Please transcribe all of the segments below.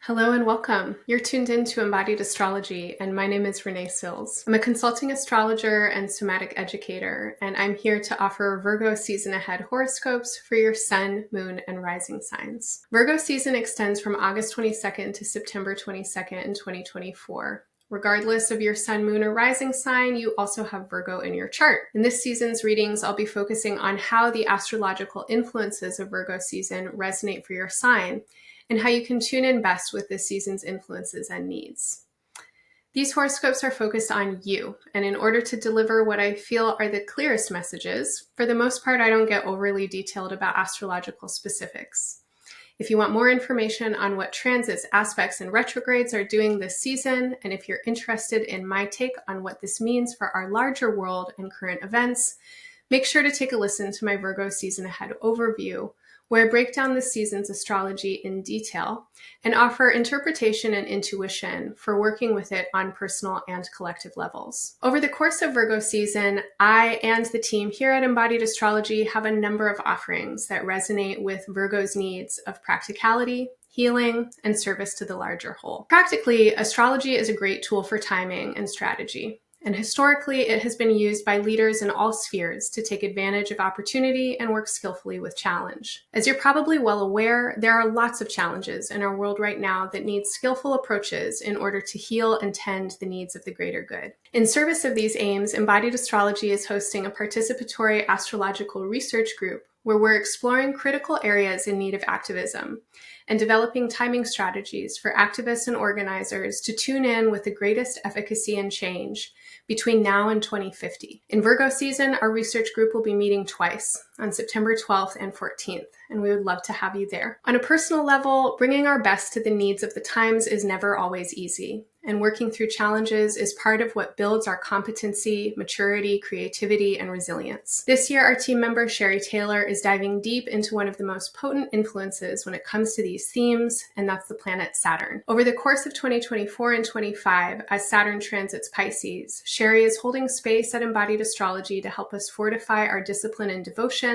Hello and welcome. You're tuned in to Embodied Astrology, and my name is Renee Sills. I'm a consulting astrologer and somatic educator, and I'm here to offer Virgo season ahead horoscopes for your sun, moon, and rising signs. Virgo season extends from August 22nd to September 22nd in 2024. Regardless of your sun, moon, or rising sign, you also have Virgo in your chart. In this season's readings, I'll be focusing on how the astrological influences of Virgo season resonate for your sign, and how you can tune in best with this season's influences and needs. These horoscopes are focused on you, and in order to deliver what I feel are the clearest messages, for the most part, I don't get overly detailed about astrological specifics. If you want more information on what transits, aspects, and retrogrades are doing this season, and if you're interested in my take on what this means for our larger world and current events, make sure to take a listen to my Virgo season ahead overview, where I break down this season's astrology in detail and offer interpretation and intuition for working with it on personal and collective levels. Over the course of Virgo season, I and the team here at Embodied Astrology have a number of offerings that resonate with Virgo's needs of practicality, healing, and service to the larger whole. Practically, astrology is a great tool for timing and strategy. And historically, it has been used by leaders in all spheres to take advantage of opportunity and work skillfully with challenge. As you're probably well aware, there are lots of challenges in our world right now that need skillful approaches in order to heal and tend the needs of the greater good. In service of these aims, Embodied Astrology is hosting a participatory astrological research group where we're exploring critical areas in need of activism and developing timing strategies for activists and organizers to tune in with the greatest efficacy and change between now and 2050. In Virgo season, our research group will be meeting twice, on September 12th and 14th, and we would love to have you there. On a personal level, bringing our best to the needs of the times is never always easy, and working through challenges is part of what builds our competency, maturity, creativity, and resilience. This year, our team member Sherry Taylor is diving deep into one of the most potent influences when it comes to these themes, and that's the planet Saturn. Over the course of 2024 and 25, as Saturn transits Pisces, Sherry is holding space at Embodied Astrology to help us fortify our discipline and devotion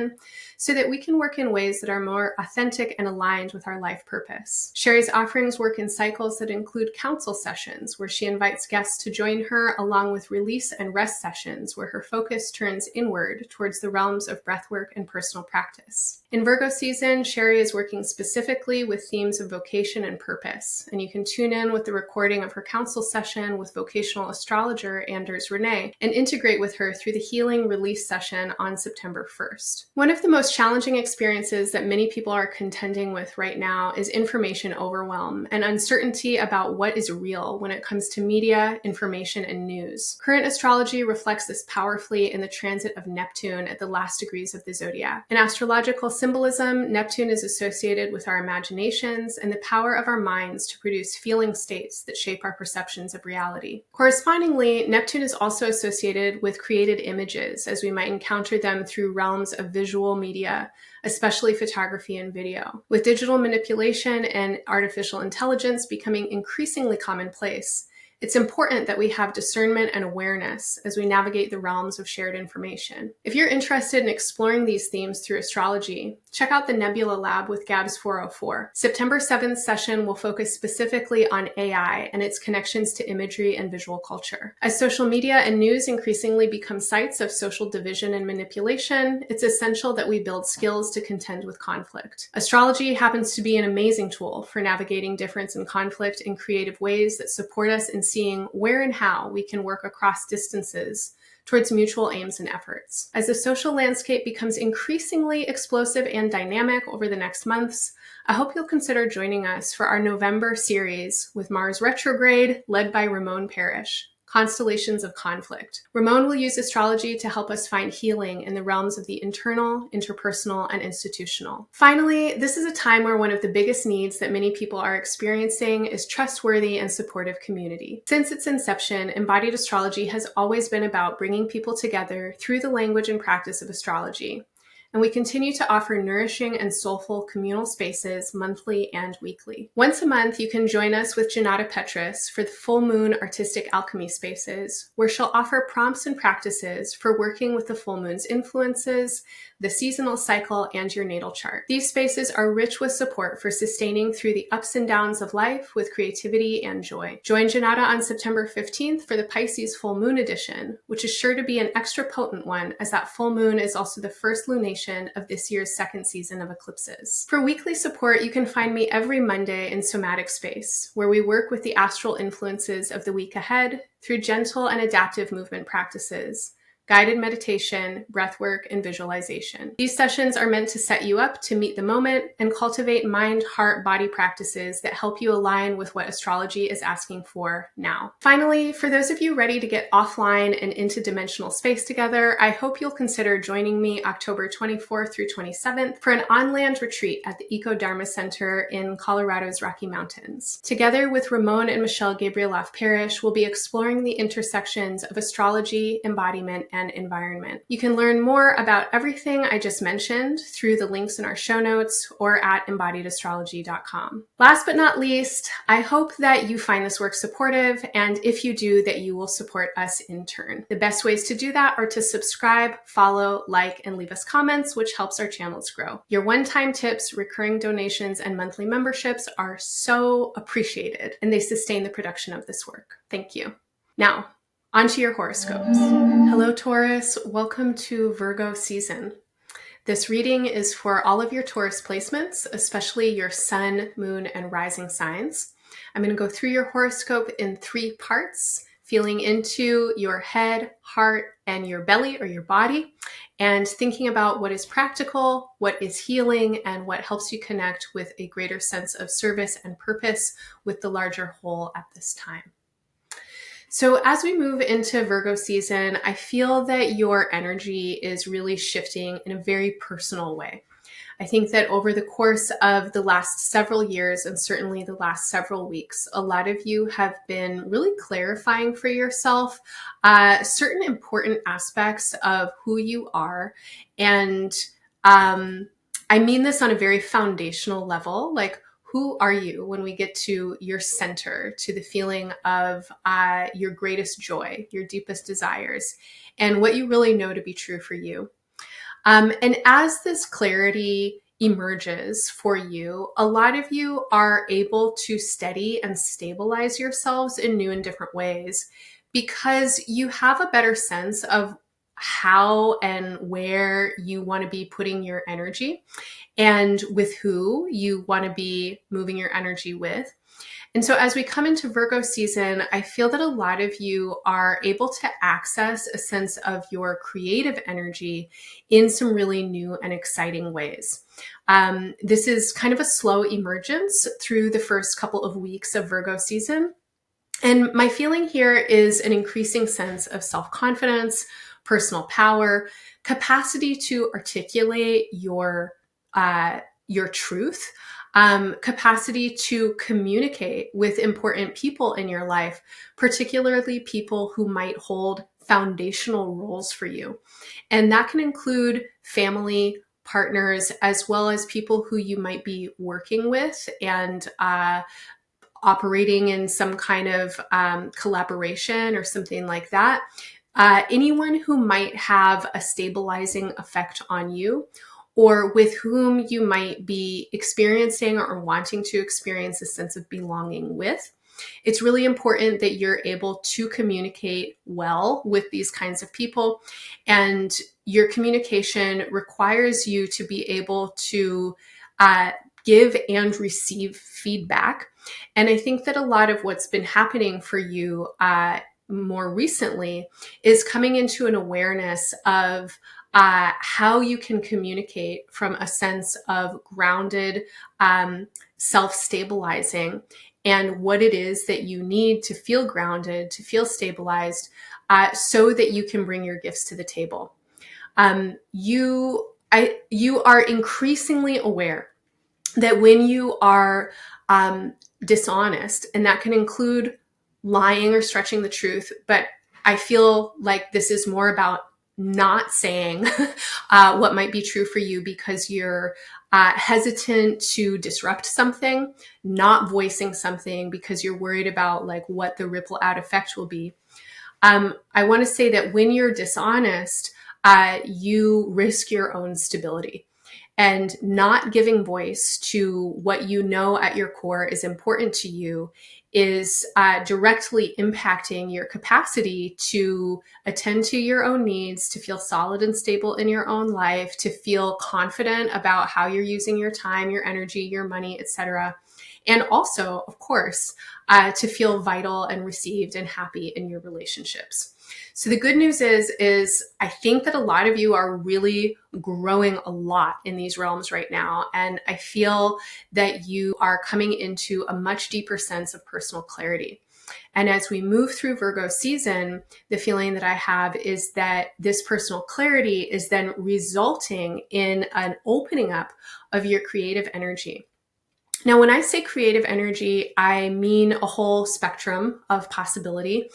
so that we can work in ways that are more authentic and aligned with our life purpose. Sherry's offerings work in cycles that include council sessions, where she invites guests to join her, along with release and rest sessions, where her focus turns inward towards the realms of breathwork and personal practice. In Virgo season, Sherry is working specifically with themes of vocation and purpose, and you can tune in with the recording of her council session with vocational astrologer Renee and integrate with her through the healing release session on September 1st. One of the most challenging experiences that many people are contending with right now is information overwhelm and uncertainty about what is real when it comes to media, information, and news. Current astrology reflects this powerfully in the transit of Neptune at the last degrees of the zodiac. In astrological symbolism, Neptune is associated with our imaginations and the power of our minds to produce feeling states that shape our perceptions of reality. Correspondingly, Neptune is also associated with created images, as we might encounter them through realms of visual media, especially photography and video. With digital manipulation and artificial intelligence becoming increasingly commonplace, it's important that we have discernment and awareness as we navigate the realms of shared information. If you're interested in exploring these themes through astrology, check out the Nebula Lab with Gabs 404. September 7th session will focus specifically on AI and its connections to imagery and visual culture. As social media and news increasingly become sites of social division and manipulation, it's essential that we build skills to contend with conflict. Astrology happens to be an amazing tool for navigating difference and conflict in creative ways that support us in seeing where and how we can work across distances towards mutual aims and efforts. As the social landscape becomes increasingly explosive and dynamic over the next months, I hope you'll consider joining us for our November series with Mars retrograde, led by Ramon Parrish, Constellations of Conflict. Ramon will use astrology to help us find healing in the realms of the internal, interpersonal, and institutional. Finally, this is a time where one of the biggest needs that many people are experiencing is trustworthy and supportive community. Since its inception, Embodied Astrology has always been about bringing people together through the language and practice of astrology. and we continue to offer nourishing and soulful communal spaces monthly and weekly. Once a month, you can join us with Janata Petrus for the Full Moon Artistic Alchemy Spaces, where she'll offer prompts and practices for working with the full moon's influences, the seasonal cycle, and your natal chart. These spaces are rich with support for sustaining through the ups and downs of life with creativity and joy. Join Janata on September 15th for the Pisces Full Moon Edition, which is sure to be an extra potent one, as that full moon is also the first lunation of this year's second season of eclipses. For weekly support, you can find me every Monday in Somatic Space, where we work with the astral influences of the week ahead through gentle and adaptive movement practices, guided meditation, breathwork, and visualization. These sessions are meant to set you up to meet the moment and cultivate mind, heart, body practices that help you align with what astrology is asking for now. Finally, for those of you ready to get offline and into dimensional space together, I hope you'll consider joining me October 24th through 27th for an on-land retreat at the Eco Dharma Center in Colorado's Rocky Mountains. Together with Ramon and Michelle Gabrieloff Parrish, we'll be exploring the intersections of astrology, embodiment, and environment. You can learn more about everything I just mentioned through the links in our show notes or at embodiedastrology.com. Last but not least, I hope that you find this work supportive, and if you do, that you will support us in turn. The best ways to do that are to subscribe, follow, like, and leave us comments, which helps our channels grow. Your one-time tips, recurring donations, and monthly memberships are so appreciated, and they sustain the production of this work. Thank you. Now, onto your horoscopes. Hello, Taurus. Welcome to Virgo season. This reading is for all of your Taurus placements, especially your sun, moon, and rising signs. I'm going to go through your horoscope in 3 parts, feeling into your head, heart, and your belly or your body, and thinking about what is practical, what is healing, and what helps you connect with a greater sense of service and purpose with the larger whole at this time. So as we move into Virgo season, I feel that your energy is really shifting in a very personal way. I think that over the course of the last several years, and certainly the last several weeks, a lot of you have been really clarifying for yourself certain important aspects of who you are. And I mean this on a very foundational level, like, who are you when we get to your center, to the feeling of your greatest joy, your deepest desires, and what you really know to be true for you. And as this clarity emerges for you, a lot of you are able to steady and stabilize yourselves in new and different ways because you have a better sense of how and where you want to be putting your energy and with who you want to be moving your energy with. And so as we come into Virgo season, I feel that a lot of you are able to access a sense of your creative energy in some really new and exciting ways. This is kind of a slow emergence through the first couple of weeks of Virgo season. And my feeling here is an increasing sense of self-confidence, personal power, capacity to articulate your truth, capacity to communicate with important people in your life, particularly people who might hold foundational roles for you. And that can include family, partners, as well as people who you might be working with and operating in some kind of collaboration or something like that. Anyone who might have a stabilizing effect on you, or with whom you might be experiencing or wanting to experience a sense of belonging with. It's really important that you're able to communicate well with these kinds of people, and your communication requires you to be able to give and receive feedback. And I think that a lot of what's been happening for you more recently is coming into an awareness of how you can communicate from a sense of grounded, self-stabilizing, and what it is that you need to feel grounded, to feel stabilized, so that you can bring your gifts to the table. You are increasingly aware that when you are dishonest, and that can include lying or stretching the truth, but I feel like this is more about not saying what might be true for you because you're hesitant to disrupt something, not voicing something because you're worried about like what the ripple out effect will be. I want to say that when you're dishonest, you risk your own stability. And not giving voice to what you know at your core is important to you is directly impacting your capacity to attend to your own needs, to feel solid and stable in your own life, to feel confident about how you're using your time, your energy, your money, etc. And also, of course, to feel vital and received and happy in your relationships. So the good news is I think that a lot of you are really growing a lot in these realms right now. And I feel that you are coming into a much deeper sense of personal clarity. And as we move through Virgo season, the feeling that I have is that this personal clarity is then resulting in an opening up of your creative energy. Now, when I say creative energy, I mean a whole spectrum of possibility.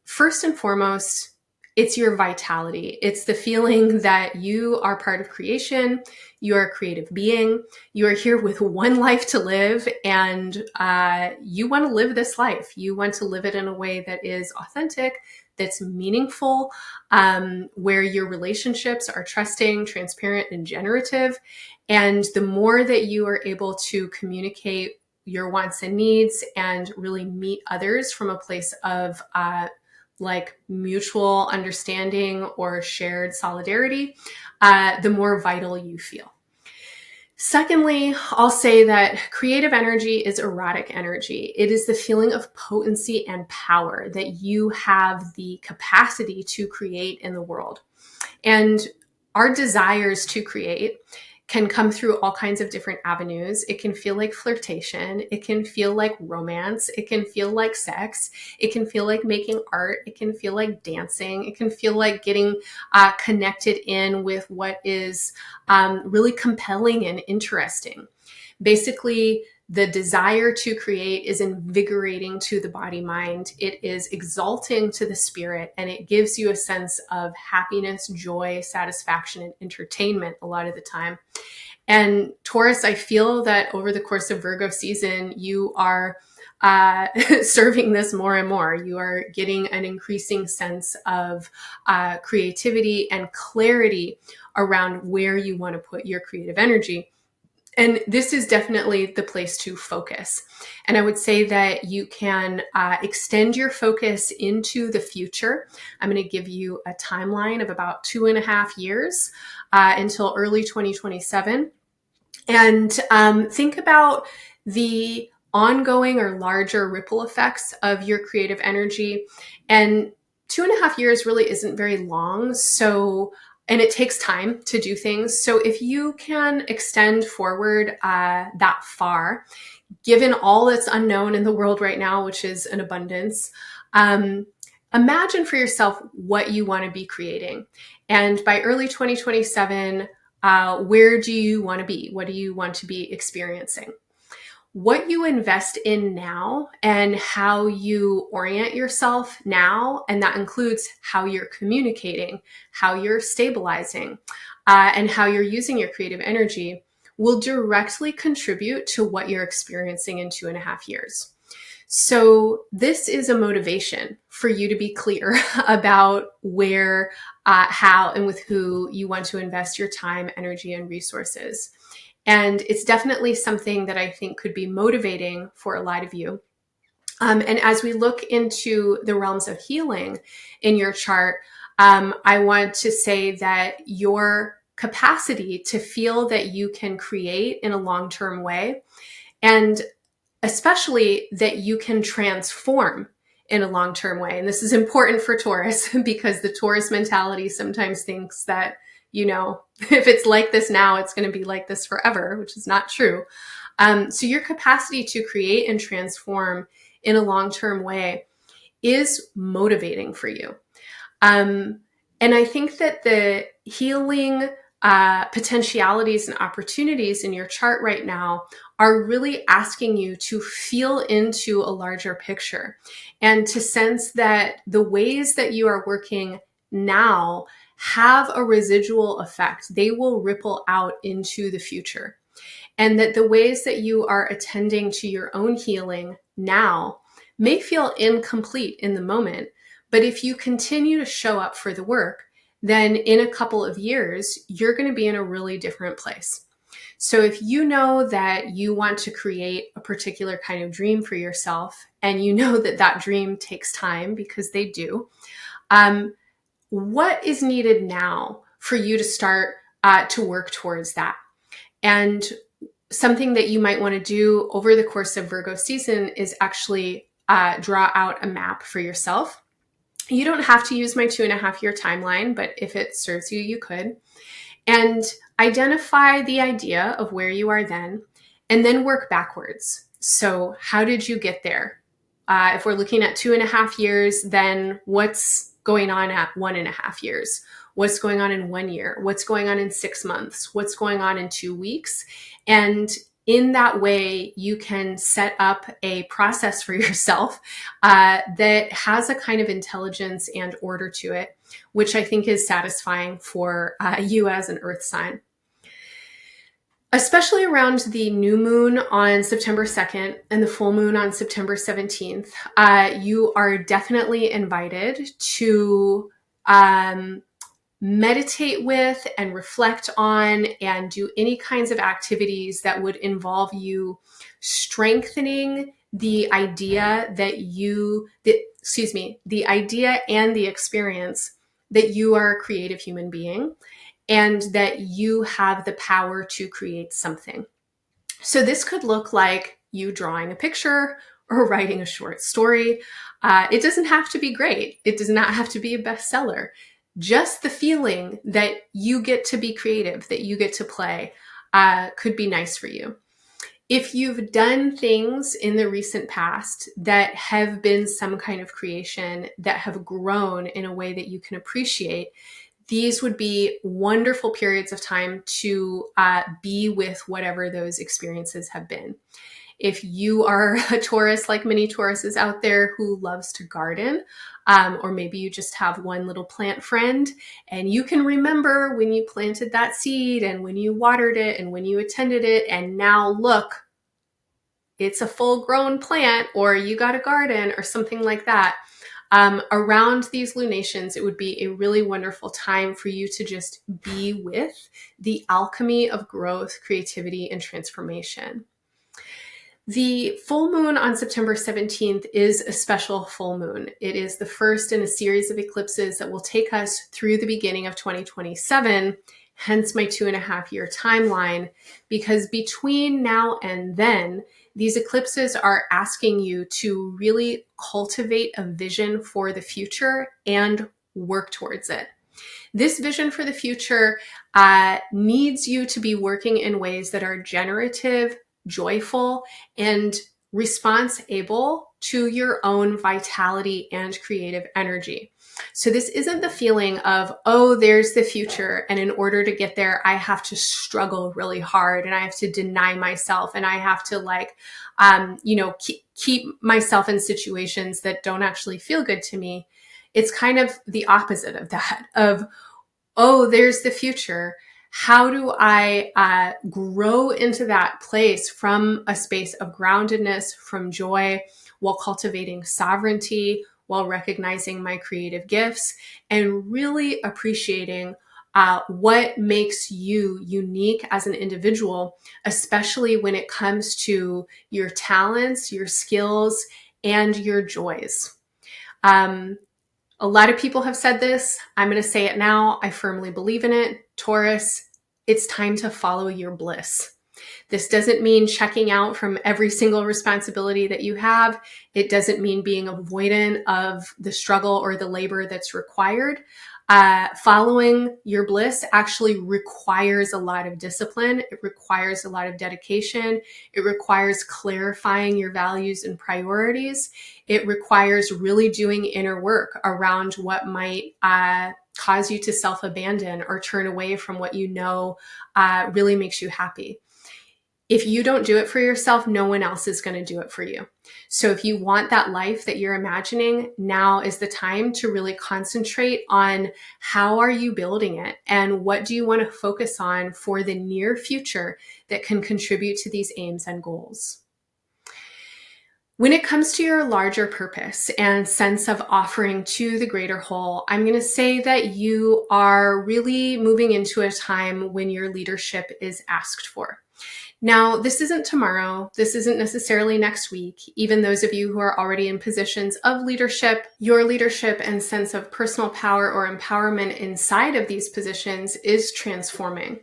First and foremost, it's your vitality. It's the feeling that you are part of creation. You are a creative being. You are here with one life to live, and you want to live this life. You want to live it in a way that is authentic, that's meaningful, where your relationships are trusting, transparent, and generative. And the more that you are able to communicate your wants and needs and really meet others from a place of like mutual understanding or shared solidarity, the more vital you feel. Secondly, I'll say that creative energy is erotic energy. It is the feeling of potency and power that you have the capacity to create in the world. And our desires to create can come through all kinds of different avenues. It can feel like flirtation. It can feel like romance. It can feel like sex. It can feel like making art. It can feel like dancing. It can feel like getting connected in with what is really compelling and interesting. Basically, the desire to create is invigorating to the body mind. It is exalting to the spirit, and it gives you a sense of happiness, joy, satisfaction, and entertainment a lot of the time. And Taurus, I feel that over the course of Virgo season, you are serving this more and more. You are getting an increasing sense of creativity and clarity around where you want to put your creative energy. And this is definitely the place to focus. And I would say that you can extend your focus into the future. I'm going to give you a timeline of about 2.5 years until early 2027. And think about the ongoing or larger ripple effects of your creative energy. And 2.5 years really isn't very long. And it takes time to do things. So if you can extend forward that far, given all that's unknown in the world right now, which is an abundance, imagine for yourself what you want to be creating. And by early 2027, where do you want to be? What do you want to be experiencing? What you invest in now and how you orient yourself now, and that includes how you're communicating, how you're stabilizing, and how you're using your creative energy, will directly contribute to what you're experiencing in 2.5 years. So this is a motivation for you to be clear about where, how, and with who you want to invest your time, energy, and resources. And it's definitely something that I think could be motivating for a lot of you. And as we look into the realms of healing in your chart, I want to say that your capacity to feel that you can create in a long-term way, and especially that you can transform in a long-term way. And this is important for Taurus because the Taurus mentality sometimes thinks that, if it's like this now, it's going to be like this forever, which is not true. So your capacity to create and transform in a long-term way is motivating for you. And I think that the healing potentialities and opportunities in your chart right now are really asking you to feel into a larger picture and to sense that the ways that you are working now have a residual effect. They will ripple out into the future. And that the ways that you are attending to your own healing now may feel incomplete in the moment, but if you continue to show up for the work, then in a couple of years, you're going to be in a really different place. So if you know that you want to create a particular kind of dream for yourself, and you know that that dream takes time, because they do, what is needed now for you to start to work towards that? And something that you might want to do over the course of Virgo season is actually draw out a map for yourself. You don't have to use my 2.5-year timeline, but if it serves you, you could. And identify the idea of where you are then, and then work backwards. So how did you get there? If we're looking at 2.5 years, then what's going on at 1.5 years? What's going on in 1 year? What's going on in 6 months? What's going on in 2 weeks? And in that way, you can set up a process for yourself that has a kind of intelligence and order to it, which I think is satisfying for you as an earth sign. Especially around the new moon on September 2nd and the full moon on September 17th, you are definitely invited to meditate with and reflect on and do any kinds of activities that would involve you strengthening the idea that the idea and the experience that you are a creative human being and that you have the power to create something. So this could look like you drawing a picture or writing a short story. It doesn't have to be great. It does not have to be a bestseller. Just the feeling that you get to be creative, that you get to play, could be nice for you. If you've done things in the recent past that have been some kind of creation that have grown in a way that you can appreciate, these would be wonderful periods of time to be with whatever those experiences have been. If you are a Taurus, like many Tauruses out there, who loves to garden, or maybe you just have one little plant friend and you can remember when you planted that seed and when you watered it and when you attended it, and now look, it's a full-grown plant, or you got a garden or something like that. Around these lunations, it would be a really wonderful time for you to just be with the alchemy of growth, creativity, and transformation. The full moon on September 17th is a special full moon. It is the first in a series of eclipses that will take us through the beginning of 2027, hence my 2.5-year timeline, because between now and then, these eclipses are asking you to really cultivate a vision for the future and work towards it. This vision for the future needs you to be working in ways that are generative, joyful, and responsible to your own vitality and creative energy. So this isn't the feeling of, oh, there's the future, and in order to get there, I have to struggle really hard, and I have to deny myself, and I have to keep myself in situations that don't actually feel good to me. It's kind of the opposite of that, of, oh, there's the future. How do I grow into that place from a space of groundedness, from joy, while cultivating sovereignty, while recognizing my creative gifts, and really appreciating what makes you unique as an individual, especially when it comes to your talents, your skills, and your joys. A lot of people have said this. I'm going to say it now. I firmly believe in it. Taurus, it's time to follow your bliss. This doesn't mean checking out from every single responsibility that you have. It doesn't mean being avoidant of the struggle or the labor that's required. Following your bliss actually requires a lot of discipline. It requires a lot of dedication. It requires clarifying your values and priorities. It requires really doing inner work around what might cause you to self-abandon or turn away from what you know really makes you happy. If you don't do it for yourself, no one else is going to do it for you. So if you want that life that you're imagining, now is the time to really concentrate on how are you building it and what do you want to focus on for the near future that can contribute to these aims and goals. When it comes to your larger purpose and sense of offering to the greater whole, I'm going to say that you are really moving into a time when your leadership is asked for. Now, this isn't tomorrow. This isn't necessarily next week. Even those of you who are already in positions of leadership, your leadership and sense of personal power or empowerment inside of these positions is transforming.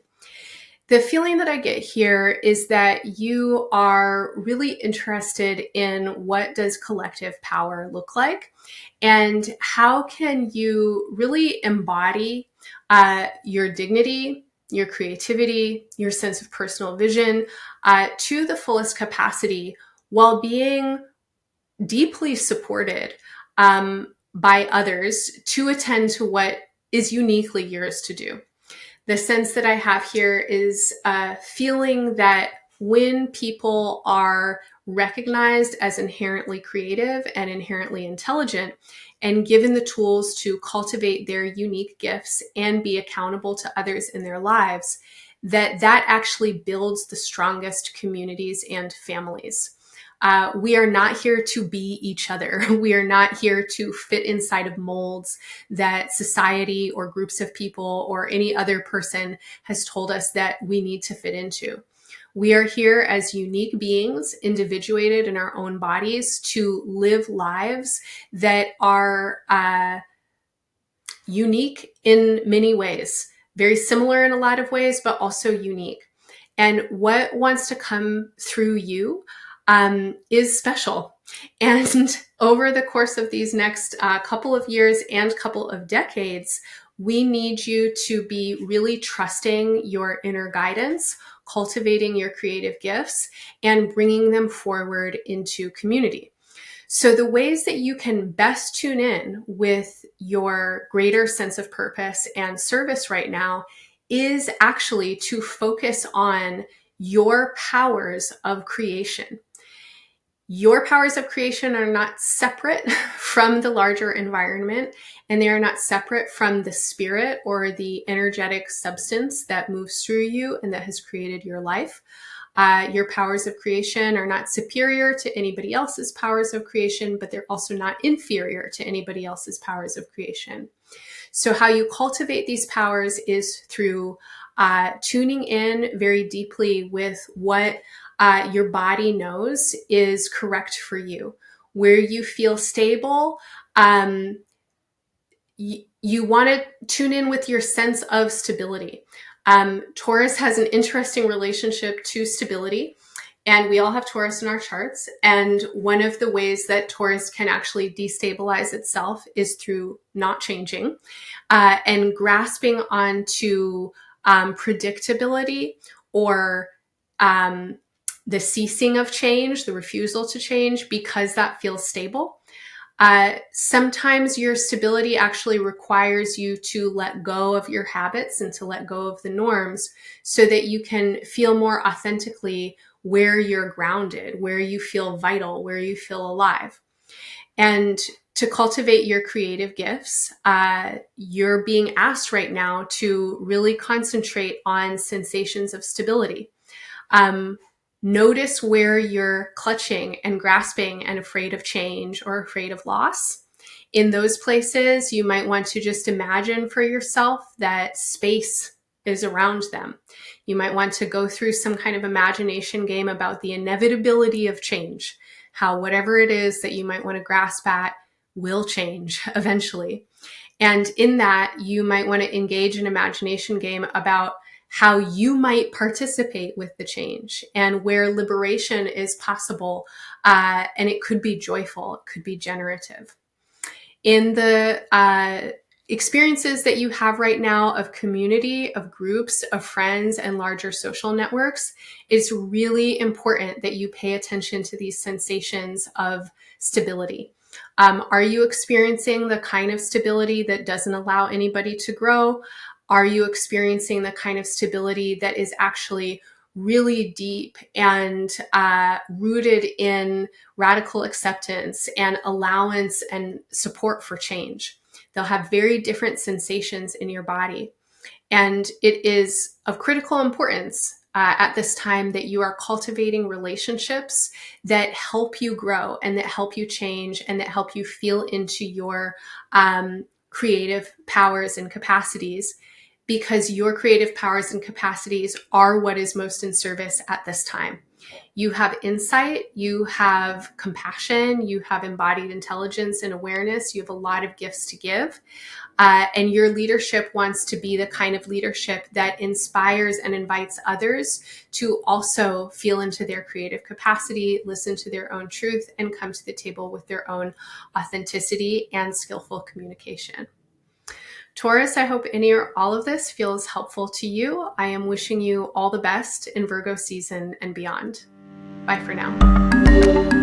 The feeling that I get here is that you are really interested in what does collective power look like and how can you really embody your dignity, your creativity, your sense of personal vision to the fullest capacity while being deeply supported by others to attend to what is uniquely yours to do. The sense that I have here is feeling that when people are recognized as inherently creative and inherently intelligent and given the tools to cultivate their unique gifts and be accountable to others in their lives, that actually builds the strongest communities and families. We are not here to be each other. We are not here to fit inside of molds that society or groups of people or any other person has told us that we need to fit into. We are here as unique beings, individuated in our own bodies, to live lives that are unique in many ways, very similar in a lot of ways, but also unique. And what wants to come through you is special. And over the course of these next couple of years and couple of decades, we need you to be really trusting your inner guidance, cultivating your creative gifts, and bringing them forward into community. So the ways that you can best tune in with your greater sense of purpose and service right now is actually to focus on your powers of creation. Your powers of creation are not separate from the larger environment, and they are not separate from the spirit or the energetic substance that moves through you and that has created your life. Your powers of creation are not superior to anybody else's powers of creation, but they're also not inferior to anybody else's powers of creation. So how you cultivate these powers is through tuning in very deeply with what your body knows is correct for you, where you feel stable. You want to tune in with your sense of stability. Taurus has an interesting relationship to stability, and we all have Taurus in our charts. And one of the ways that Taurus can actually destabilize itself is through not changing and grasping onto predictability or the ceasing of change, the refusal to change, because that feels stable. Sometimes your stability actually requires you to let go of your habits and to let go of the norms so that you can feel more authentically where you're grounded, where you feel vital, where you feel alive. And to cultivate your creative gifts, you're being asked right now to really concentrate on sensations of stability. Notice where you're clutching and grasping and afraid of change or afraid of loss. In those places, you might want to just imagine for yourself that space is around them. You might want to go through some kind of imagination game about the inevitability of change, how whatever it is that you might want to grasp at will change eventually. And in that, you might want to engage an imagination game about how you might participate with the change and where liberation is possible. And it could be joyful, it could be generative. In the experiences that you have right now of community, of groups, of friends, and larger social networks, it's really important that you pay attention to these sensations of stability. Are you experiencing the kind of stability that doesn't allow anybody to grow? Are you experiencing the kind of stability that is actually really deep and rooted in radical acceptance and allowance and support for change. They'll have very different sensations in your body. And it is of critical importance at this time that you are cultivating relationships that help you grow and that help you change and that help you feel into your creative powers and capacities, because your creative powers and capacities are what is most in service at this time. You have insight, you have compassion, you have embodied intelligence and awareness, you have a lot of gifts to give. And your leadership wants to be the kind of leadership that inspires and invites others to also feel into their creative capacity, listen to their own truth, and come to the table with their own authenticity and skillful communication. Taurus, I hope any or all of this feels helpful to you. I am wishing you all the best in Virgo season and beyond. Bye for now.